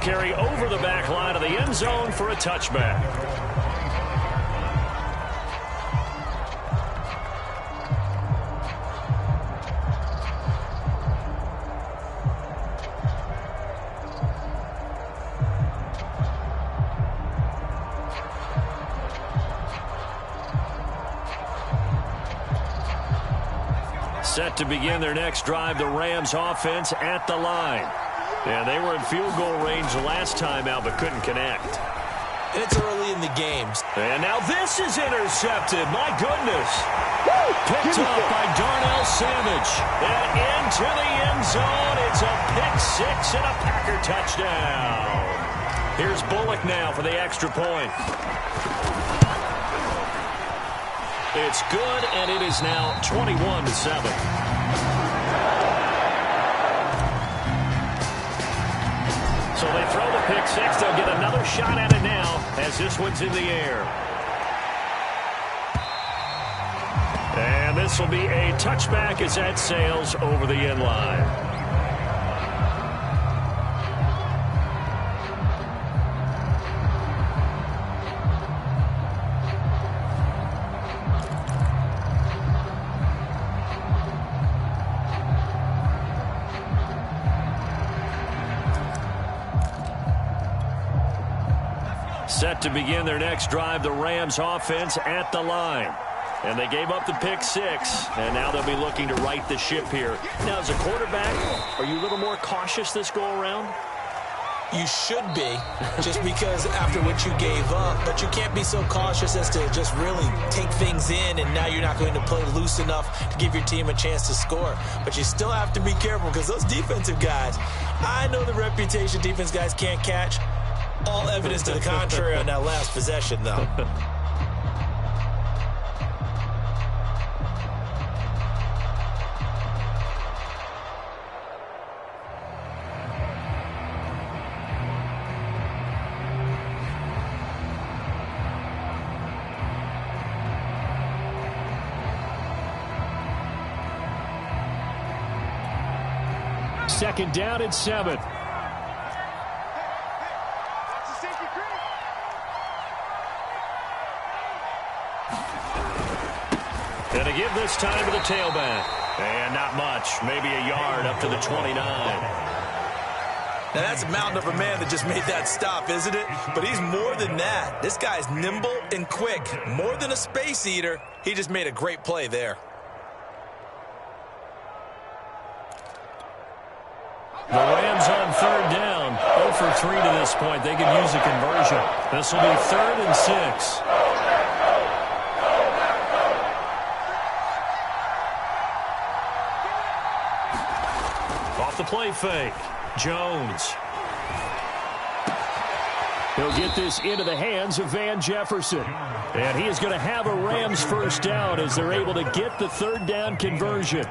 carry over the back line of the end zone for a touchback. Set to begin their next drive, the Rams offense at the line. And they were in field goal range the last time out, but couldn't connect. It's early in the games. And now this is intercepted. My goodness. Picked up by Darnell Savage. And into the end zone. It's a pick six and a Packer touchdown. Here's Bullock now for the extra point. It's good, and it is now 21-7. So they throw the pick six. They'll get another shot at it now as this one's in the air. And this will be a touchback as that sails over the end line. Set to begin their next drive, the Rams offense at the line. And they gave up the pick six, and now they'll be looking to right the ship here. Now, as a quarterback, are you a little more cautious this go-around? You should be, just because after what you gave up. But you can't be so cautious as to just really take things in, and now you're not going to play loose enough to give your team a chance to score. But you still have to be careful because those defensive guys, I know the reputation defense guys can't catch. All evidence to the contrary on that last possession, though. Second down and 7. And to give this time to the tailback. And not much. Maybe a yard up to the 29. Now, that's a mountain of a man that just made that stop, isn't it? But he's more than that. This guy's nimble and quick. More than a space eater. He just made a great play there. The Rams on third down. 0 for 3 to this point. They could use a conversion. This will be 3rd and 6. Off the play fake. Jones. He'll get this into the hands of Van Jefferson. And he is going to have a Rams first down as they're able to get the 3rd down conversion.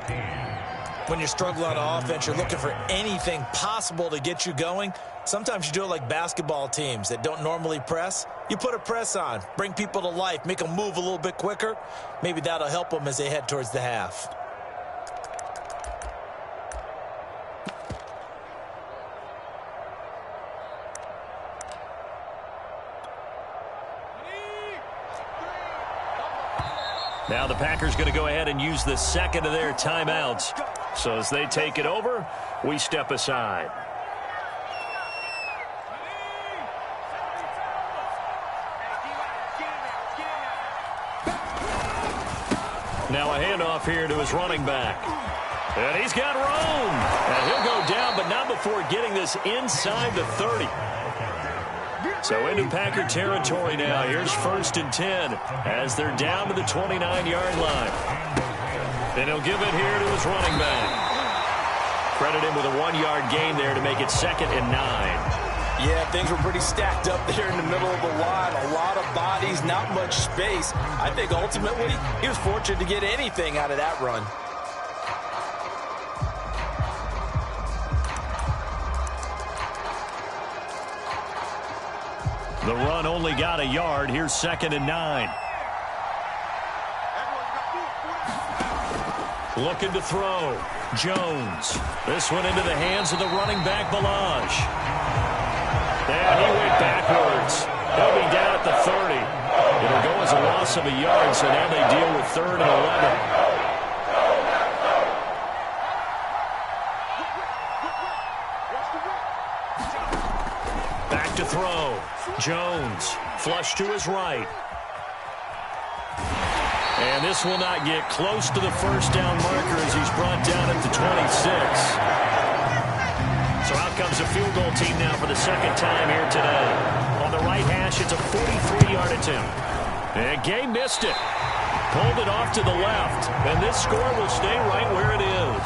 When you're struggling on offense, you're looking for anything possible to get you going. Sometimes you do it like basketball teams that don't normally press. You put a press on, bring people to life, make them move a little bit quicker. Maybe that'll help them as they head towards the half. Now the Packers going to go ahead and use the second of their timeouts. So as they take it over, we step aside. Now a handoff here to his running back. And he's got room. And he'll go down, but not before getting this inside the 30. So into Packer territory now. Here's 1st and 10 as they're down to the 29-yard line. And he'll give it here to his running back. Credit him with a 1-yard gain there to make it 2nd and 9. Yeah, things were pretty stacked up there in the middle of the line. A lot of bodies, not much space. I think ultimately he was fortunate to get anything out of that run. The run only got a yard. Here's 2nd and 9. Looking to throw. Jones. This one into the hands of the running back, Ballage. And he went backwards. He'll be down at the 30. It'll go as a loss of a yard, so now they deal with 3rd and 11. Back to throw. Jones, flush to his right. And this will not get close to the first down marker as he's brought down at the 26. So out comes a field goal team now for the second time here today. On the right hash, it's a 43-yard attempt. And Gay missed it. Pulled it off to the left. And this score will stay right where it is.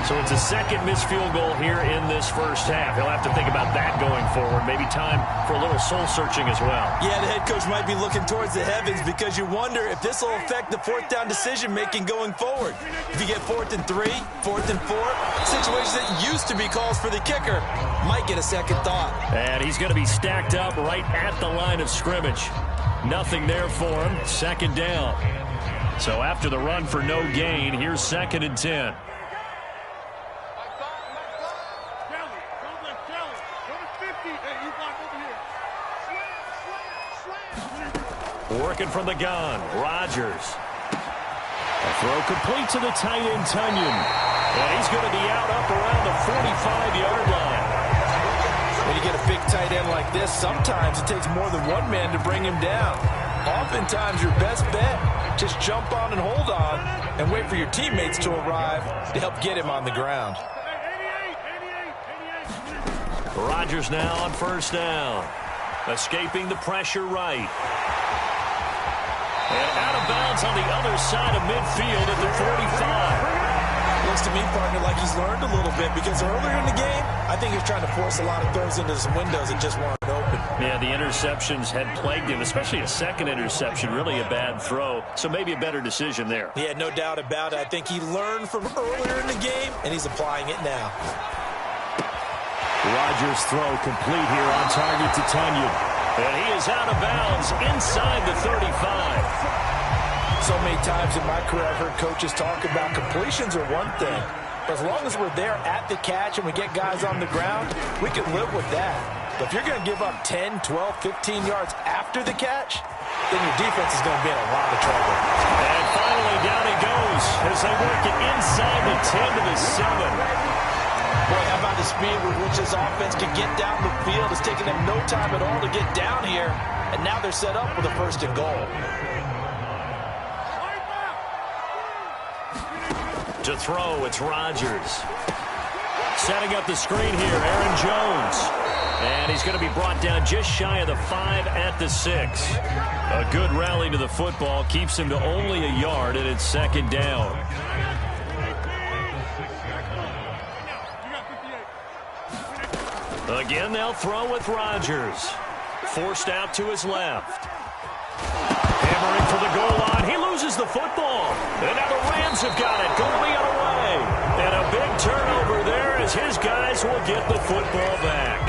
So it's a second missed field goal here in this first half. He'll have to think about that going forward. Maybe time for a little soul-searching as well. Yeah, the head coach might be looking towards the heavens because you wonder if this will affect the fourth down decision-making going forward. If you get 4th and 3, 4th and 4, situations that used to be calls for the kicker might get a second thought. And he's going to be stacked up right at the line of scrimmage. Nothing there for him. Second down. So after the run for no gain, here's 2nd and 10. Working from the gun, Rodgers. A throw complete to the tight end, Tunyon. And he's going to be out up around the 45-yard line. When you get a big tight end like this, sometimes it takes more than one man to bring him down. Oftentimes, your best bet, just jump on and hold on and wait for your teammates to arrive to help get him on the ground. Rodgers now on first down. Escaping the pressure right. And out of bounds on the other side of midfield at the 45. Looks to me, partner, like he's learned a little bit because earlier in the game, I think he was trying to force a lot of throws into some windows and just weren't open. Yeah, the interceptions had plagued him, especially a second interception, really a bad throw. So maybe a better decision there. Yeah, no doubt about it. I think he learned from earlier in the game, and he's applying it now. Rodgers' throw complete here on target to Tunyon. And he is out of bounds inside the 35. So many times in my career I've heard coaches talk about completions are one thing. But as long as we're there at the catch and we get guys on the ground, we can live with that. But if you're going to give up 10, 12, 15 yards after the catch, then your defense is going to be in a lot of trouble. And finally down he goes as they work it inside the 10 to the 7. Boy, how about the speed with which this offense can get down the field? It's taken them no time at all to get down here, and now they're set up with a 1st and goal. To throw, it's Rodgers. Setting up the screen here, Aaron Jones. And he's going to be brought down just shy of the 5 at the 6. A good rally to the football keeps him to only a yard, and it's 2nd down. Again, they'll throw with Rodgers. Forced out to his left. Hammering for the goal line. He loses the football. And now the Rams have got it. Going the other way. And a big turnover there as his guys will get the football back.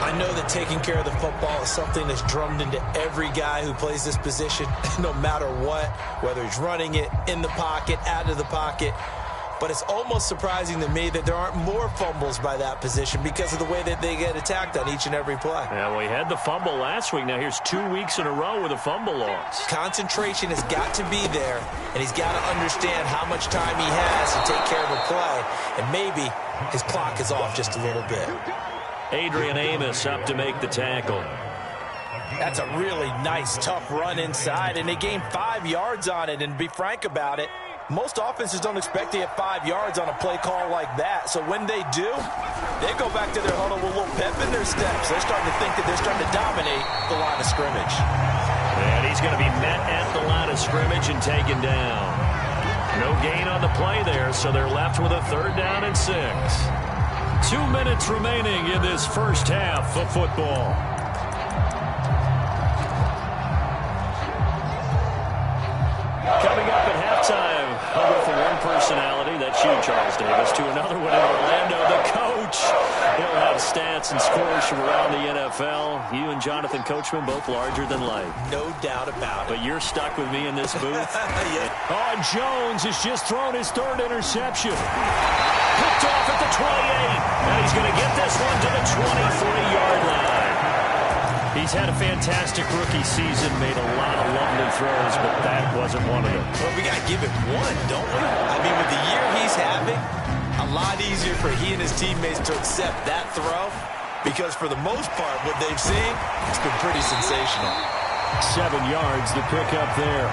I know that taking care of the football is something that's drummed into every guy who plays this position, no matter what, whether he's running it, in the pocket, out of the pocket. But it's almost surprising to me that there aren't more fumbles by that position because of the way that they get attacked on each and every play. Yeah, well, he had the fumble last week. Now here's 2 weeks in a row with a fumble loss. Concentration has got to be there, and he's got to understand how much time he has to take care of a play. And maybe his clock is off just a little bit. Adrian Amos up to make the tackle. That's a really nice, tough run inside, and they gained 5 yards on it. And to be frank about it, most offenses don't expect to get 5 yards on a play call like that. So when they do, they go back to their huddle with a little pep in their steps. They're starting to think that they're starting to dominate the line of scrimmage. And he's going to be met at the line of scrimmage and taken down. No gain on the play there, so they're left with a 3rd down and 6. 2 minutes remaining in this first half of football. Coming up at halftime, I'll go from one personality, that's you, Charles Davis, to another one in Orlando, the coach. He'll have stats and scores from around the NFL. You and Jonathan Coachman, both larger than life. No doubt about it. But you're stuck with me in this booth. Yeah. Oh, Jones has just thrown his 3rd interception. Picked off at the 28. And he's going to get this one to the 23-yard line. He's had a fantastic rookie season, made a lot of lovely throws, but that wasn't one of them. Well, we got to give it one, don't we? I mean, with the year he's having, a lot easier for he and his teammates to accept that throw, because for the most part, what they've seen, it's been pretty sensational. 7 yards, the pickup there.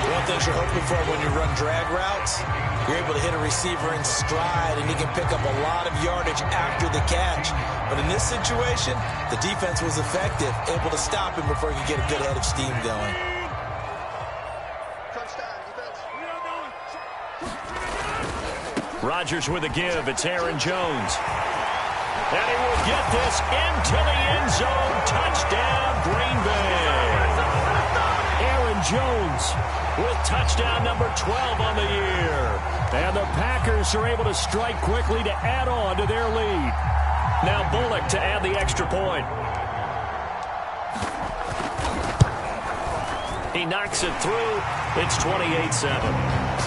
One thing you're hoping for when you run drag routes, you're able to hit a receiver in stride, and he can pick up a lot of yardage after the catch. But in this situation, the defense was effective, able to stop him before he could get a good head of steam going. Rodgers with a give. It's Aaron Jones. And he will get this into the end zone. Touchdown, Green Bay. Aaron Jones with touchdown number 12 on the year. And the Packers are able to strike quickly to add on to their lead. Now Bullock to add the extra point. He knocks it through. It's 28-7.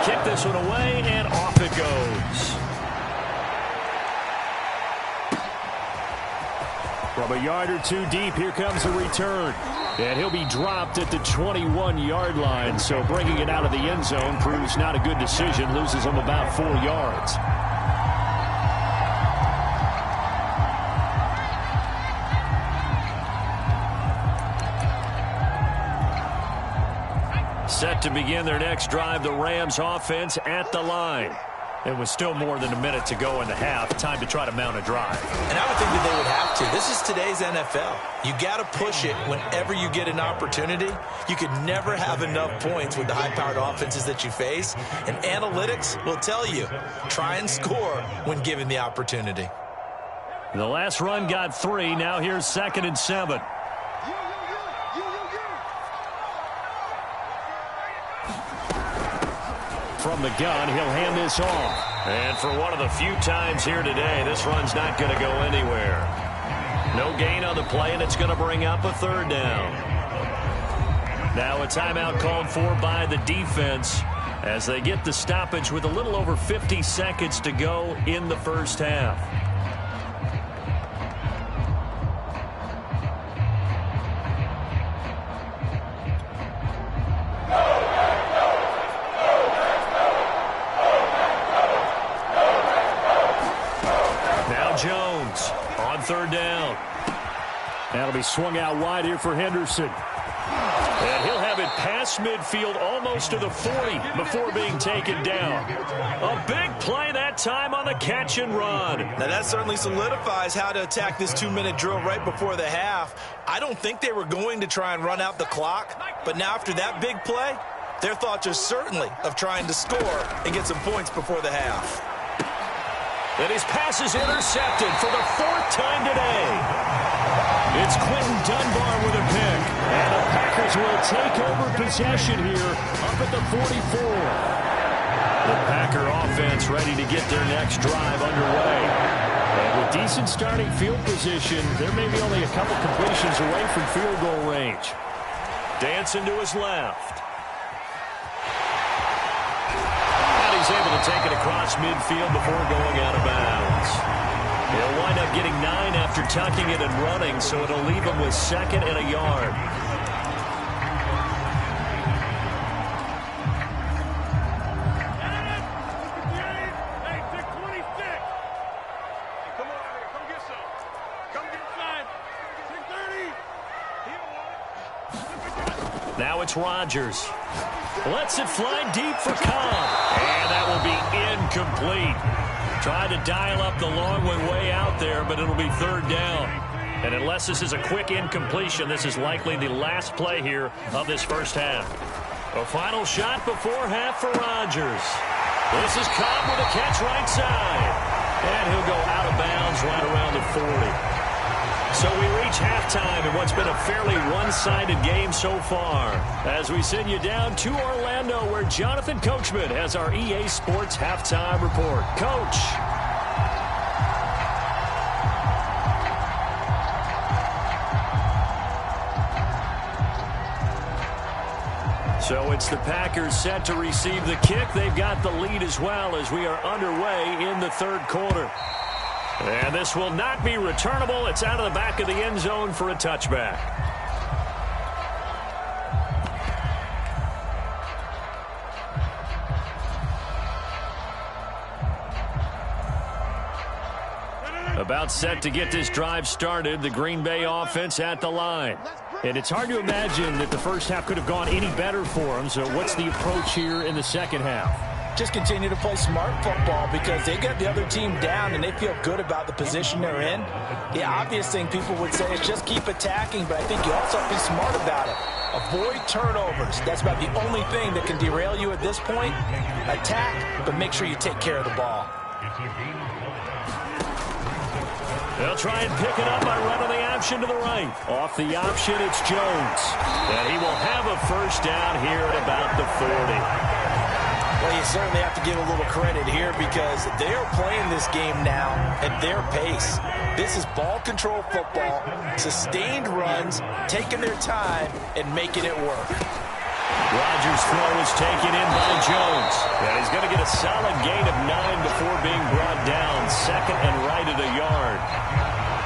Kick this one away, and off it goes. From a yard or two deep, here comes a return. And he'll be dropped at the 21-yard line, so bringing it out of the end zone proves not a good decision. Loses him about 4 yards. Set to begin their next drive, the Rams offense at the line. It was still more than a minute to go in the half. Time to try to mount a drive. And I would think that they would have to. This is today's NFL. You got to push it whenever you get an opportunity. You could never have enough points with the high-powered offenses that you face. And analytics will tell you, try and score when given the opportunity. The last run got 3. Now here's 2nd and 7. From the gun, he'll hand this off. And for one of the few times here today, this run's not going to go anywhere. No gain on the play, and it's going to bring up a 3rd down. Now a timeout called for by the defense as they get the stoppage with a little over 50 seconds to go in the first half. Jones on 3rd down. That'll be swung out wide here for Henderson. And he'll have it past midfield almost to the 40 before being taken down. A big play that time on the catch and run. Now that certainly solidifies how to attack this 2-minute drill right before the half. I don't think they were going to try and run out the clock, but now after that big play, their thoughts are certainly of trying to score and get some points before the half. And his pass is intercepted for the 4th time today. It's Quentin Dunbar with a pick. And the Packers will take over possession here up at the 44. The Packer offense ready to get their next drive underway. And with decent starting field position, they're maybe only a couple completions away from field goal range. Dancing to his left. He's able to take it across midfield before going out of bounds. He'll wind up getting 9 after tucking it and running, so it'll leave him with 2nd and a yard. Now it's Rodgers. Lets it fly deep for Cobb. And that will be incomplete. Tried to dial up the long one way out there, but it'll be 3rd down. And unless this is a quick incompletion, this is likely the last play here of this first half. A final shot before half for Rodgers. This is Cobb with a catch right side. And he'll go out of bounds right around the 40. So we reach halftime in what's been a fairly one-sided game so far, as we send you down to Orlando, where Jonathan Coachman has our EA Sports Halftime Report. Coach. So it's the Packers set to receive the kick. They've got the lead as well as we are underway in the third quarter. And this will not be returnable. It's out of the back of the end zone for a touchback. About set to get this drive started, the Green Bay offense at the line. And it's hard to imagine that the first half could have gone any better for them. So what's the approach here in the second half? Just continue to play smart football because they got the other team down and they feel good about the position they're in. The obvious thing people would say is just keep attacking, but I think you also have to be smart about it. Avoid turnovers. That's about the only thing that can derail you at this point. Attack, but make sure you take care of the ball. They'll try and pick it up by running the option to the right. Off the option, it's Jones. And he will have a first down here at about the 40. Well, you certainly have to give a little credit here because they are playing this game now at their pace. This is ball control football, sustained runs, taking their time, and making it work. Rodgers' throw is taken in by Jones. And he's going to get a solid gain of 9 before being brought down. Second and right at a yard.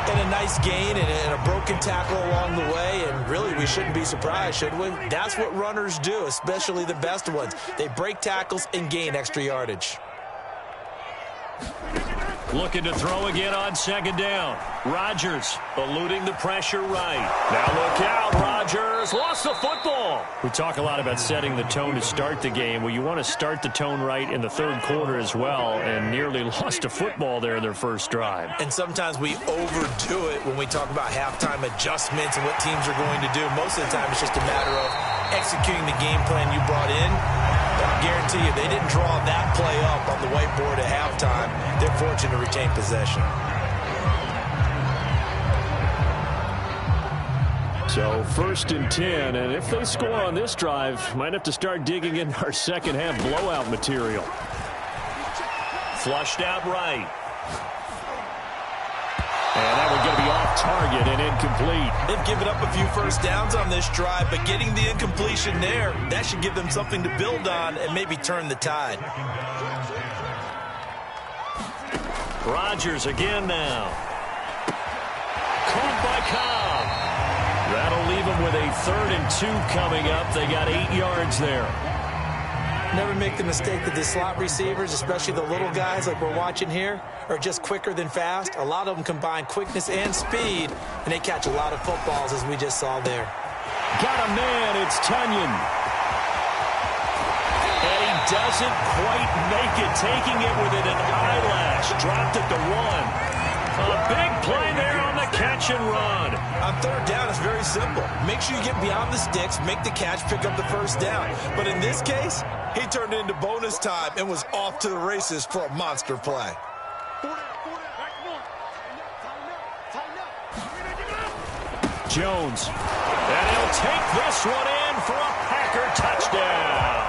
And a nice gain and a broken tackle along the way. And really, we shouldn't be surprised, should we? That's what runners do, especially the best ones. They break tackles and gain extra yardage. Looking to throw again on second down. Rodgers eluding the pressure right. Now look out, Rodgers lost the football. We talk a lot about setting the tone to start the game. Well, you want to start the tone right in the third quarter as well, and nearly lost a football there in their first drive. And sometimes we overdo it when we talk about halftime adjustments and what teams are going to do. Most of the time it's just a matter of executing the game plan you brought in. I guarantee you, they didn't draw that play up on the whiteboard at halftime. They're fortunate to retain possession. So first and 10, and if they score on this drive, might have to start digging in our second half blowout material. Flushed out right. And that one's going to be off target and incomplete. They've given up a few first downs on this drive, but getting the incompletion there, that should give them something to build on and maybe turn the tide. Rodgers again now. Caught by Cobb. That'll leave them with a 3rd and 2 coming up. They got 8 yards there. Never make the mistake that the slot receivers, especially the little guys like we're watching here, are just quicker than fast. A lot of them combine quickness and speed, and they catch a lot of footballs, as we just saw there. Got a man, it's Tunyon. And he doesn't quite make it, taking it within an eyelash. Dropped at the 1. A big play there on the catch and run. On third down, it's very simple. Make sure you get beyond the sticks, make the catch, pick up the first down. But in this case, he turned into bonus time and was off to the races for a monster play. Jones. And he'll take this one in for a Packer touchdown.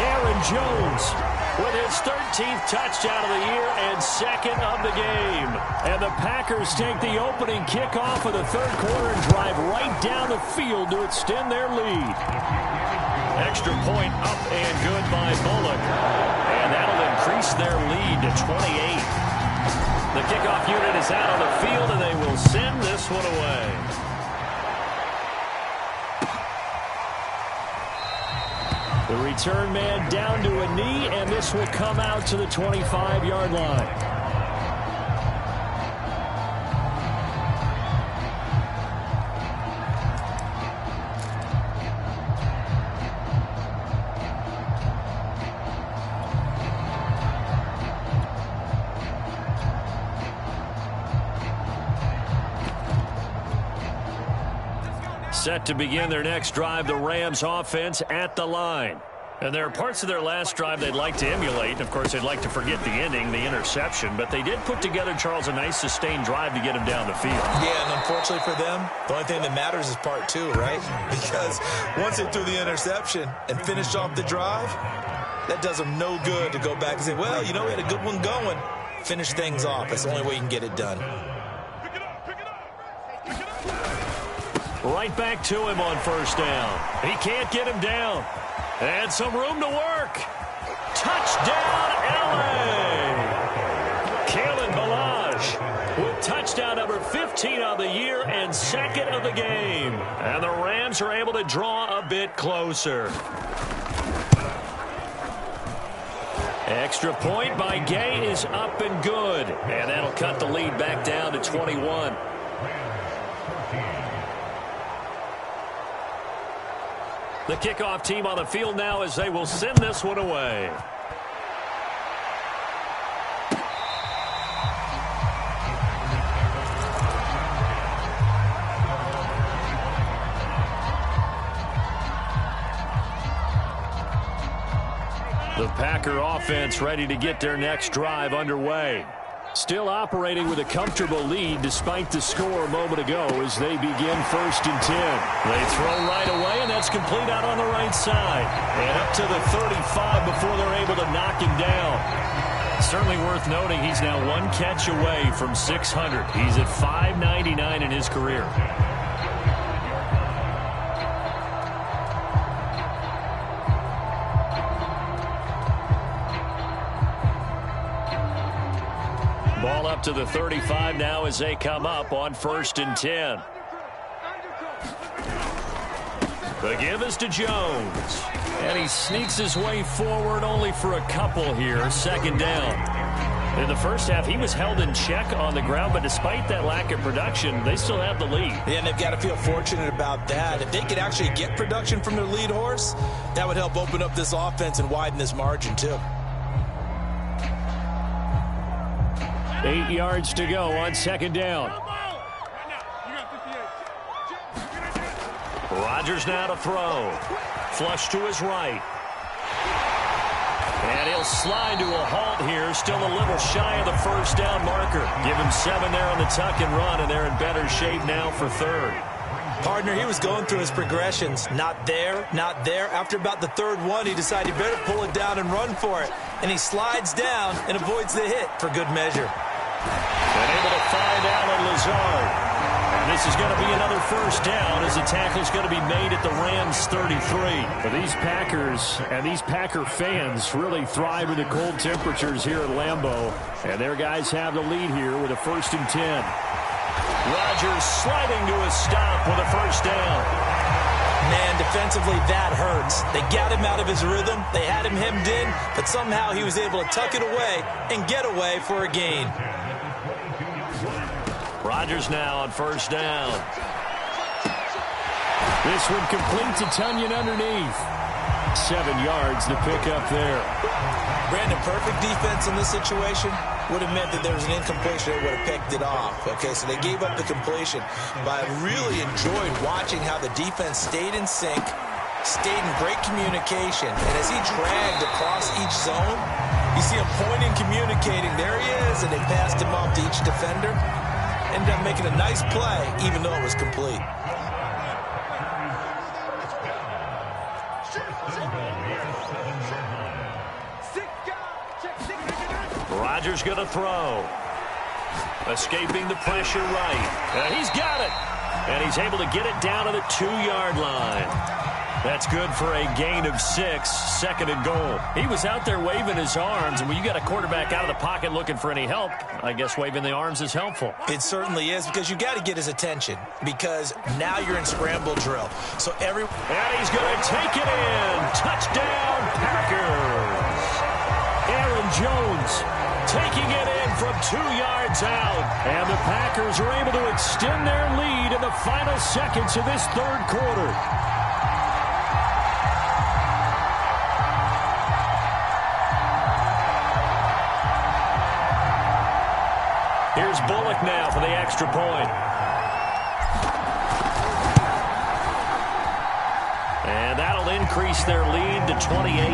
Aaron Jones with his 13th touchdown of the year and 2nd of the game. And the Packers take the opening kickoff of the third quarter and drive right down the field to extend their lead. Extra point up and good by Bullock. And that'll increase their lead to 28. The kickoff unit is out on the field, and they will send this one away. The return man down to a knee, and this will come out to the 25-yard line. Set to begin their next drive, the Rams offense at the line. And there are parts of their last drive they'd like to emulate. Of course, they'd like to forget the ending, the interception. But they did put together, Charles, a nice sustained drive to get him down the field. Yeah, and unfortunately for them, the only thing that matters is part 2, right? Because once they threw the interception and finished off the drive, that does them no good to go back and say, well, you know, we had a good one going. Finish things off. That's the only way you can get it done. Right back to him on first down. He can't get him down. And some room to work. Touchdown, L.A. Kalen Ballage with touchdown number 15 on the year and second of the game. And the Rams are able to draw a bit closer. Extra point by Gay is up and good. And that'll cut the lead back down to 21. The kickoff team on the field now as they will send this one away. The Packer offense ready to get their next drive underway. Still operating with a comfortable lead despite the score a moment ago as they begin 1st and 10. They throw right away, and that's complete out on the right side. And up to the 35 before they're able to knock him down. Certainly worth noting he's now one catch away from 600. He's at 599 in his career. Ball up to the 35 now as they come up on 1st and 10. The give is to Jones. And he sneaks his way forward only for a couple here. 2nd down. In the first half, he was held in check on the ground, but despite that lack of production, they still have the lead. Yeah, and they've got to feel fortunate about that. If they could actually get production from their lead horse, that would help open up this offense and widen this margin, too. 8 yards to go on 2nd down. Rodgers now to throw. Flush to his right. And he'll slide to a halt here. Still a little shy of the 1st down marker. Give him 7 there on the tuck and run, and they're in better shape now for 3rd. Partner, he was going through his progressions. Not there, not there. After about the 3rd one, he decided he better pull it down and run for it. And he slides down and avoids the hit for good measure. And able to find Allen Lazard. And this is going to be another 1st down as the tackle's going to be made at the Rams 33. But these Packers and these Packer fans really thrive in the cold temperatures here at Lambeau. And their guys have the lead here with a 1st and 10. Rodgers sliding to a stop with a 1st down. Man, defensively, that hurts. They got him out of his rhythm. They had him hemmed in, but somehow he was able to tuck it away and get away for a gain. Rodgers now on 1st down. This one complete to Tonyan underneath. 7 yards the pickup there. Brandon, perfect defense in this situation would have meant that there was an incompletion. They would have picked it off. Okay, so they gave up the completion. But I really enjoyed watching how the defense stayed in sync, stayed in great communication. And as he dragged across each zone, you see him pointing, communicating. There he is, and they passed him off to each defender. Ended up making a nice play, even though it was complete. Rodgers going to throw. Escaping the pressure right. And he's got it. And he's able to get it down to the 2-yard line. That's good for a gain of 6, 2nd and goal. He was out there waving his arms, and when you got a quarterback out of the pocket looking for any help, I guess waving the arms is helpful. It certainly is, because you got to get his attention, because now you're in scramble drill. So and he's going to take it in. Touchdown, Packers. Aaron Jones taking it in from 2 yards out. And the Packers are able to extend their lead in the final seconds of this 3rd quarter. Here's Bullock now for the extra point. And that'll increase their lead to 28.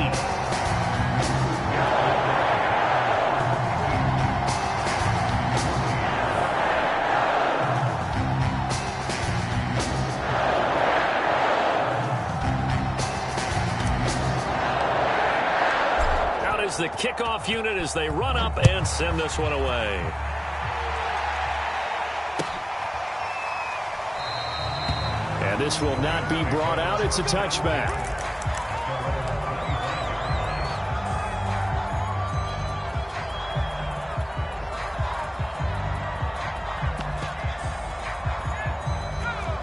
Out is the kickoff unit as they run up and send this one away. this will not be brought out. It's a touchback.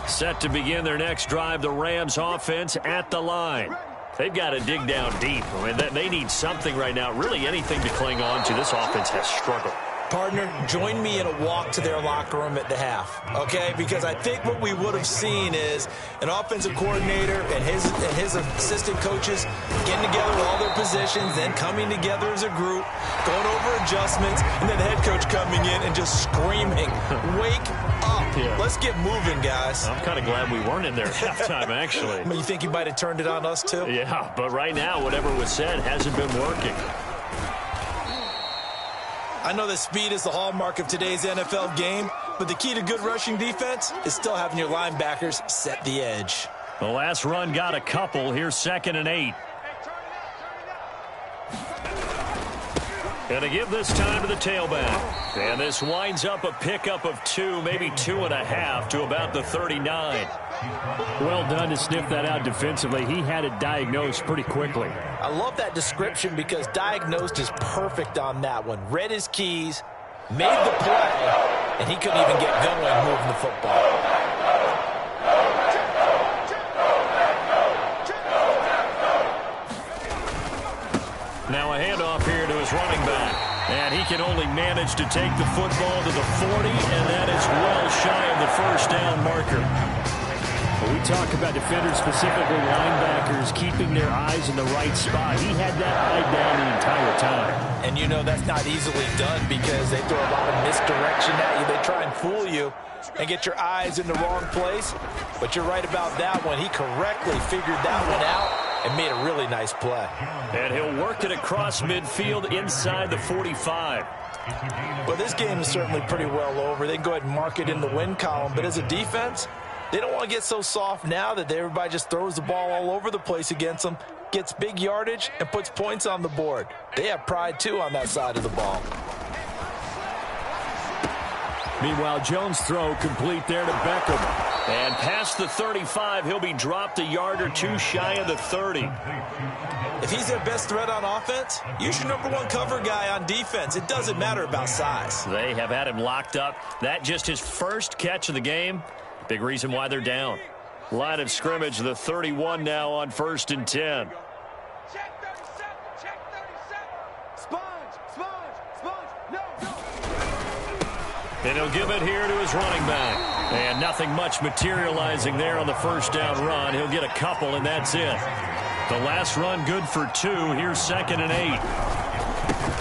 Set to begin their next drive, the Rams offense at the line. They've got to dig down deep. I mean, they need something right now, really anything to cling on to. This offense has struggled. Partner, join me in a walk to their locker room at the half, okay? Because I think what we would have seen is an offensive coordinator and his assistant coaches getting together with all their positions, then coming together as a group, going over adjustments, and then the head coach coming in and just screaming, "Wake up. Yeah. Let's get moving, guys." I'm kind of glad we weren't in there at halftime, actually. You think he might have turned it on us, too? Yeah, but right now, whatever was said hasn't been working. I know that speed is the hallmark of today's NFL game, but the key to good rushing defense is still having your linebackers set the edge. The last run got a couple. Here's 2nd and 8. Going to give this time to the tailback. And this winds up a pickup of 2, maybe 2.5 to about the 39. Well done to sniff that out defensively. He had it diagnosed pretty quickly. I love that description because diagnosed is perfect on that one. Read his keys, made the play, and he couldn't even get going moving the football. Now a handoff here to his running back. And he can only manage to take the football to the 40, and that is well shy of the first down marker. When we talk about defenders, specifically linebackers, keeping their eyes in the right spot, he had that eye down the entire time. And you know that's not easily done because they throw a lot of misdirection at you. They try and fool you and get your eyes in the wrong place. But you're right about that one. He correctly figured that one out and made a really nice play. And he'll work it across midfield inside the 45. Well, this game is certainly pretty well over. They can go ahead and mark it in the win column. But as a defense, they don't want to get so soft now that everybody just throws the ball all over the place against them, gets big yardage, and puts points on the board. They have pride, too, on that side of the ball. Meanwhile, Jones' throw complete there to Beckham. And past the 35, he'll be dropped a yard or two shy of the 30. If he's their best threat on offense, use your #1 cover guy on defense. It doesn't matter about size. They have had him locked up. That just his first catch of the game. Big reason why they're down. Line of scrimmage, the 31 now on 1st and 10. Check 37, check 37. Sponge, no. And he'll give it here to his running back. And nothing much materializing there on the first down run. He'll get a couple, and that's it. The last run good for 2. Here's 2nd and 8.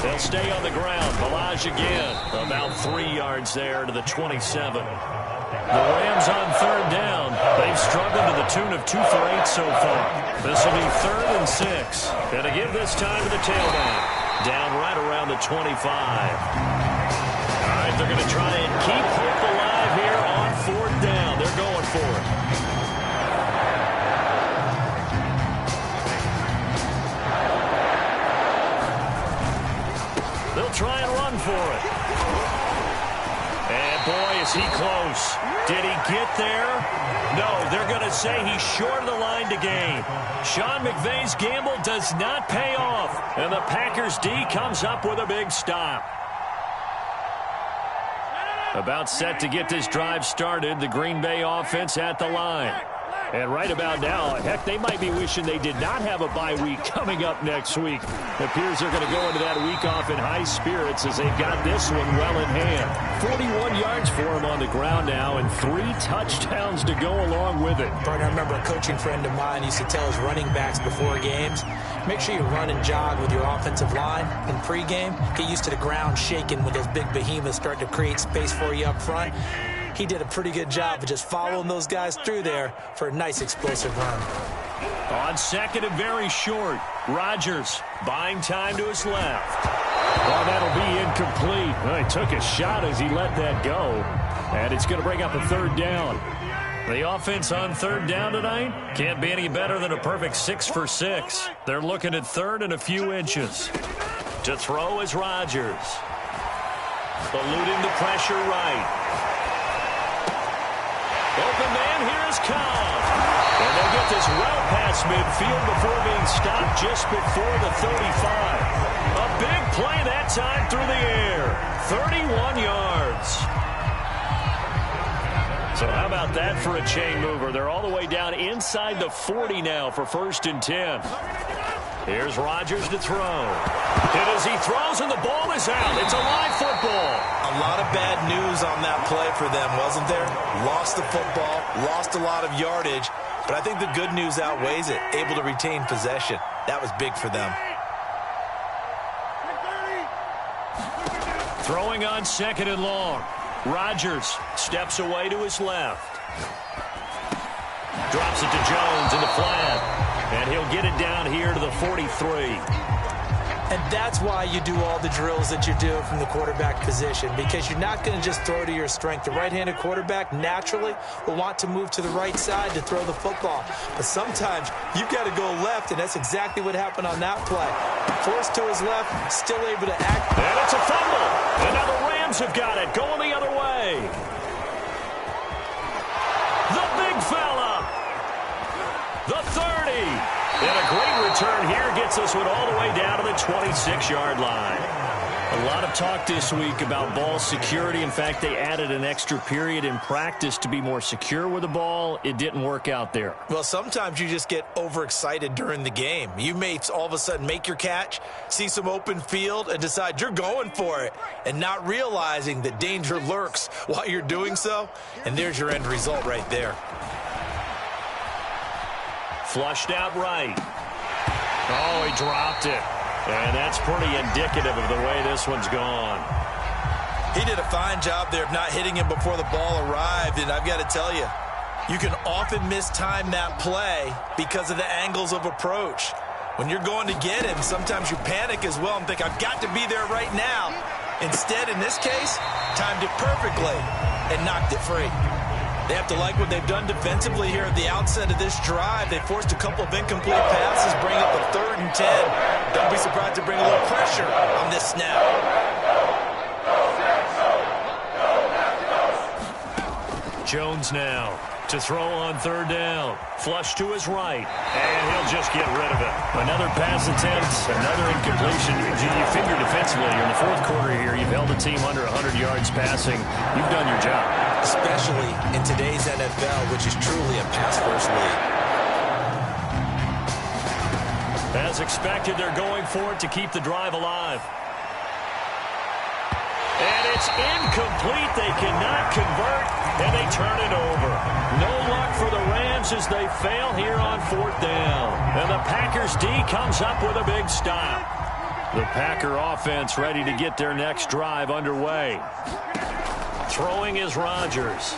They'll stay on the ground. Ballage again. About 3 yards there to the 27. The Rams on 3rd down. They've struggled to the tune of 2 for 8 so far. This will be 3rd and 6. And to give this time to the tailback. Down right around the 25. All right, they're going to try and keep hope alive here on 4th down. They're going for it. They'll try and run for it. And boy, is he close. Did he get there? No, they're going to say he's short of the line to gain. Sean McVay's gamble does not pay off. And the Packers D comes up with a big stop. About set to get this drive started, the Green Bay offense at the line. And right about now, heck, they might be wishing they did not have a bye week coming up next week. It appears they're going to go into that week off in high spirits as they've got this one well in hand. 41 yards for him on the ground now and 3 touchdowns to go along with it. Partner, I remember a coaching friend of mine used to tell his running backs before games, make sure you run and jog with your offensive line in pregame. Get used to the ground shaking when those big behemoths start to create space for you up front. He did a pretty good job of just following those guys through there for a nice explosive run. On 2nd and very short, Rodgers buying time to his left. Well, that'll be incomplete. Well, he took a shot as he let that go. And it's going to bring up a 3rd down. The offense on 3rd down tonight can't be any better than a perfect 6 for 6. They're looking at 3rd and a few inches. To throw is Rodgers. Eluding the pressure right. Open man, here is Cobb. get this well past midfield before being stopped just before the 35. A big play that time through the air. 31 yards. So how about that for a chain mover? They're all the way down inside the 40 now for 1st and 10. Here's Rodgers to throw. And as he throws and the ball is out, it's a live football. A lot of bad news on that play for them, wasn't there? Lost the football, lost a lot of yardage, but I think the good news outweighs it. Able to retain possession. That was big for them. Throwing on 2nd and long. Rodgers steps away to his left. Drops it to Jones in the flat. And he'll get it down here to the 43. And that's why you do all the drills that you do from the quarterback position, because you're not going to just throw to your strength. The right-handed quarterback naturally will want to move to the right side to throw the football. But sometimes you've got to go left, and that's exactly what happened on that play. Forced to his left, still able to act. And it's a fumble. And now the Rams have got it, going the other way. The big fella. The 30. And a great return here gets this one all the way down to the 26-yard line. A lot of talk this week about ball security. In fact, they added an extra period in practice to be more secure with the ball. It didn't work out there. Well, sometimes you just get overexcited during the game. You may all of a sudden make your catch, see some open field, and decide you're going for it, and not realizing that danger lurks while you're doing so. And there's your end result right there. Flushed out right. Oh, he dropped it. And that's pretty indicative of the way this one's gone. He did a fine job there of not hitting him before the ball arrived. And I've got to tell you, you can often mistime that play because of the angles of approach. When you're going to get him, sometimes you panic as well and think, I've got to be there right now. Instead, in this case, timed it perfectly and knocked it free. They have to like what they've done defensively here at the outset of this drive. They forced a couple of incomplete passes, bring up the 3rd and 10. Don't be surprised to bring a little pressure on this snap. Jones now to throw on 3rd down. Flush to his right, and he'll just get rid of it. Another pass attempt, another incompletion. You figure defensively, in the 4th quarter here, you've held the team under 100 yards passing. You've done your job. Especially in today's NFL, which is truly a pass-first league. As expected, they're going for it to keep the drive alive. And it's incomplete. They cannot convert, and they turn it over. No luck for the Rams as they fail here on 4th down. And the Packers D comes up with a big stop. The Packer offense ready to get their next drive underway. Throwing is Rodgers.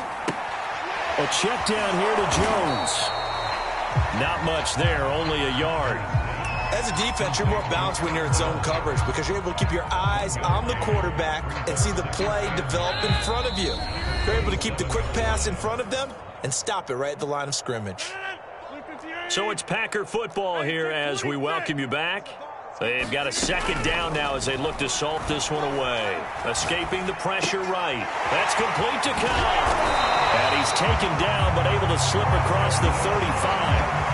A check down here to Jones. Not much there, only a yard. As a defense, you're more balanced when you're in zone coverage because you're able to keep your eyes on the quarterback and see the play develop in front of you. You're able to keep the quick pass in front of them and stop it right at the line of scrimmage. So it's Packer football here as we welcome you back. They've got a 2nd down now as they look to salt this one away. Escaping the pressure right. That's complete to Cobb. And he's taken down but able to slip across the 35.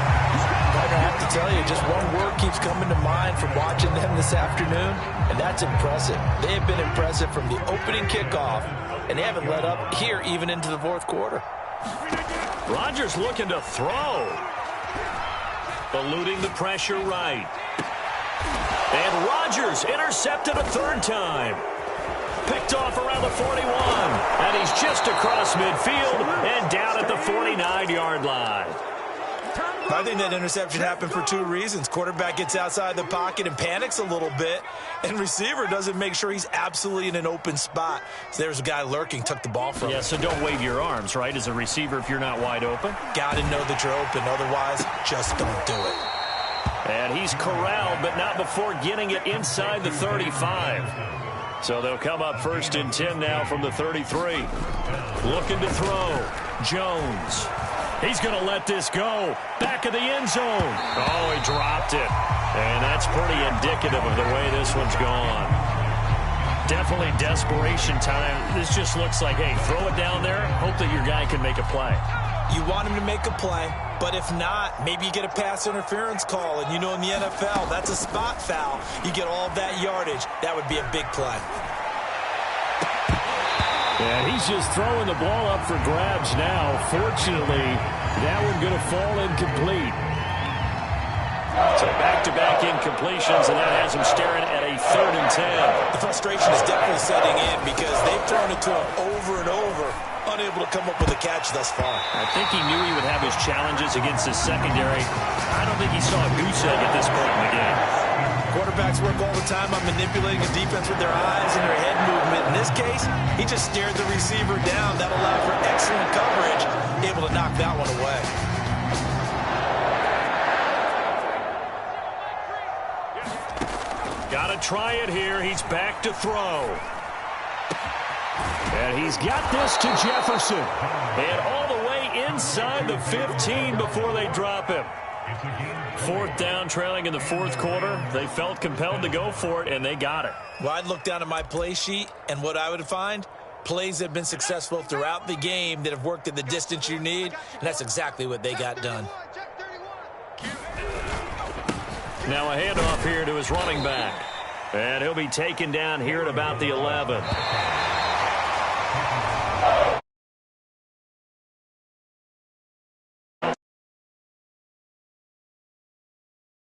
I have to tell you, just one word keeps coming to mind from watching them this afternoon, and that's impressive. They have been impressive from the opening kickoff, and they haven't let up here even into the 4th quarter. Rodgers looking to throw. Eluding the pressure right. And Rodgers intercepted a 3rd time. Picked off around the 41. And he's just across midfield and down at the 49-yard line. I think that interception happened for 2 reasons. Quarterback gets outside the pocket and panics a little bit, and receiver doesn't make sure he's absolutely in an open spot. So there's a guy lurking, took the ball from him. Yeah, so don't wave your arms, right, as a receiver if you're not wide open. Got to know that you're open. Otherwise, just don't do it. And he's corralled, but not before getting it inside the 35. So they'll come up 1st and 10 now from the 33. Looking to throw. Jones. He's going to let this go. Back of the end zone. Oh, he dropped it. And that's pretty indicative of the way this one's gone. Definitely desperation time. This just looks like, hey, throw it down there, hope that your guy can make a play. You want him to make a play, but if not, maybe you get a pass interference call. And you know in the NFL, that's a spot foul. You get all that yardage. That would be a big play. And he's just throwing the ball up for grabs now. Fortunately, that one going to fall incomplete. So back-to-back incompletions, and that has him staring at a 3rd and 10. The frustration is definitely setting in because they've thrown it to him over and over, unable to come up with a catch thus far. I think he knew he would have his challenges against his secondary. I don't think he saw a goose egg at this point in the game. Quarterbacks work all the time on manipulating a defense with their eyes and their head movement. In this case, he just stared the receiver down. That allowed for excellent coverage, able to knock that one away. Got to try it here. He's back to throw. And he's got this to Jefferson. And all the way inside the 15 before they drop him. 4th down, trailing in the 4th quarter. They felt compelled to go for it, and they got it. Well, I'd look down at my play sheet, and what I would find, plays that have been successful throughout the game that have worked at the distance you need, and that's exactly what they got done. Now a handoff here to his running back. And he'll be taken down here at about the 11.